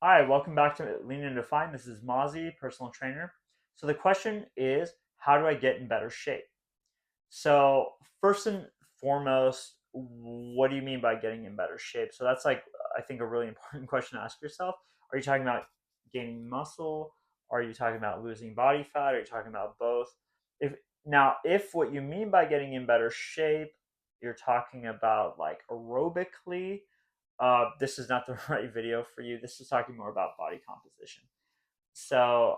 Hi, welcome back to Lean and Define. This is Mozzie, personal trainer. So the question is, how do I get in better shape? So first and foremost, what do you mean by getting in better shape? So that's like I think a really important question to ask yourself. Are you talking about gaining muscle? Are you talking about losing body fat? Are you talking about both? If what you mean by getting in better shape, you're talking about like aerobically, this is not the right video for you. This is talking more about body composition. So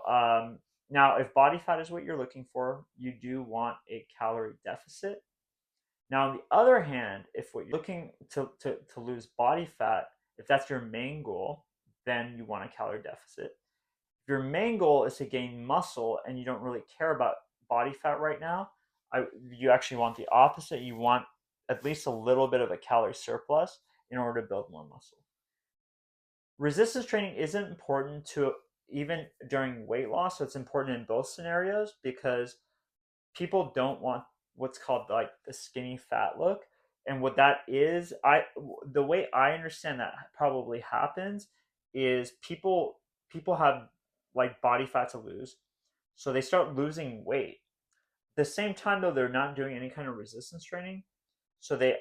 now, if body fat is what you're looking for, you do want a calorie deficit. Now, on the other hand, if what you're looking to lose body fat, if that's your main goal, then you want a calorie deficit. If your main goal is to gain muscle and you don't really care about body fat right now, you actually want the opposite. You want at least a little bit of a calorie surplus in order to build more muscle. Resistance training isn't important to even during weight loss, so it's important in both scenarios because people don't want what's called like the skinny fat look. And what that is, I the way I understand that probably happens is people have like body fat to lose, so they start losing weight. At the same time though, they're not doing any kind of resistance training, so they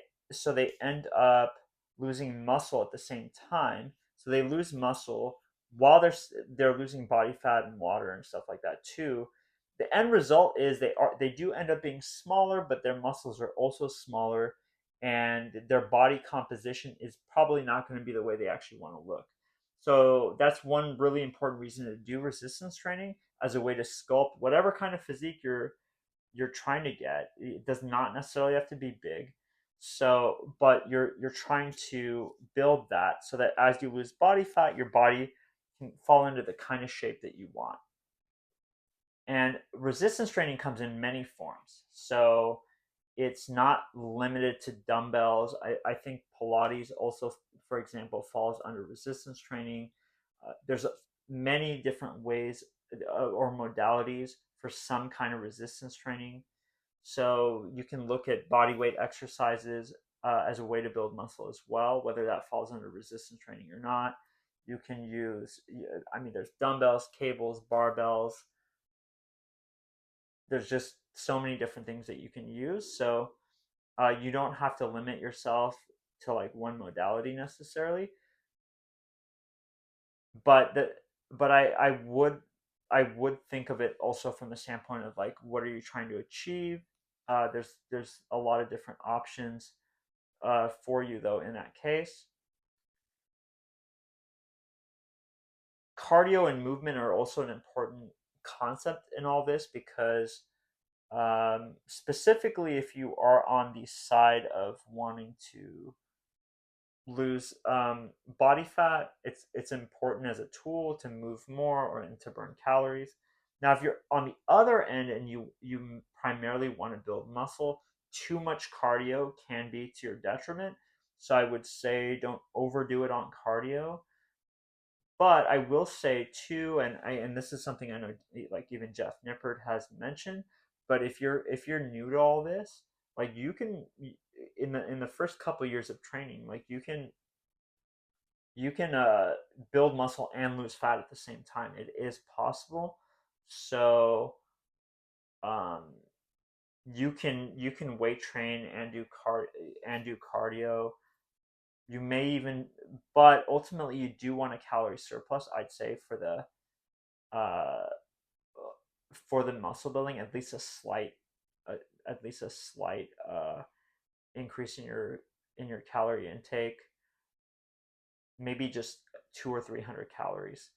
end up losing muscle at the same time. So they lose muscle while they're losing body fat and water and stuff like that too. The end result is they do end up being smaller, but their muscles are also smaller, and their body composition is probably not going to be the way they actually want to look. So that's one really important reason to do resistance training as a way to sculpt whatever kind of physique you're trying to get. It does not necessarily have to be big. So, but you're trying to build that so that as you lose body fat, your body can fall into the kind of shape that you want. And resistance training comes in many forms. So it's not limited to dumbbells. I think Pilates also, for example, falls under resistance training. There's many different ways or modalities for some kind of resistance training. So you can look at body weight exercises as a way to build muscle as well, whether that falls under resistance training or not. You can use, I mean, there's dumbbells, cables, barbells. There's just so many different things that you can use. So you don't have to limit yourself to like one modality necessarily. But the but I would think of it also from the standpoint of like what are you trying to achieve. There's a lot of different options for you though in that case. Cardio and movement are also an important concept in all this because specifically if you are on the side of wanting to lose body fat, it's important as a tool to move more or to burn calories. Now, if you're on the other end and you primarily want to build muscle, too much cardio can be to your detriment. So I would say don't overdo it on cardio. But I will say too, and this is something I know, like even Jeff Nippert has mentioned. But if you're new to all this, like you can in the first couple years of training, like you can build muscle and lose fat at the same time. It is possible. So um, you can weight train and do cardio. You may even, but ultimately you do want a calorie surplus. I'd say uh, for the muscle building, uh, at least a slight increase in your calorie intake, maybe just 200 or 300 calories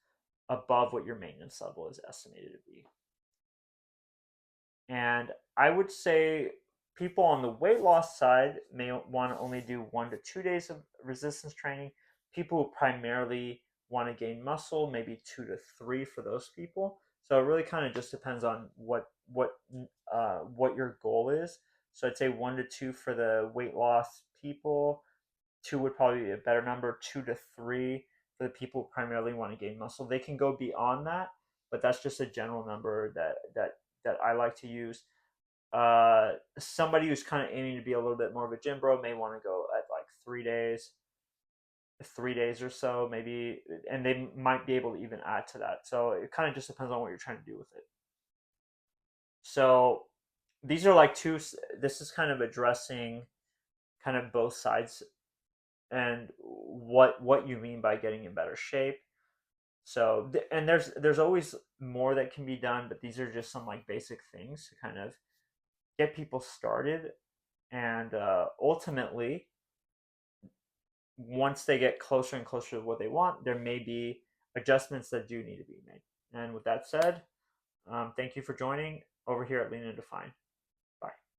above what your maintenance level is estimated to be. And I would say people on the weight loss side may want to only do 1 to 2 days of resistance training. People who primarily want to gain muscle, maybe 2 to 3 for those people. So it really kind of just depends on what your goal is. So I'd say 1 to 2 for the weight loss people. Two would probably be a better number. 2 to 3 for the people who primarily want to gain muscle. They can go beyond that, but that's just a general number that I like to use. Somebody who's kind of aiming to be a little bit more of a gym bro may want to go at like 3 days. 3 days or so, maybe, and they might be able to even add to that. So it kind of just depends on what you're trying to do with it. So these are like two. This is kind of addressing kind of both sides and what you mean by getting in better shape. So and there's always more that can be done, but these are just some like basic things to kind of get people started, and ultimately, once they get closer and closer to what they want, there may be adjustments that do need to be made. And with that said, thank you for joining over here at Lean and Define.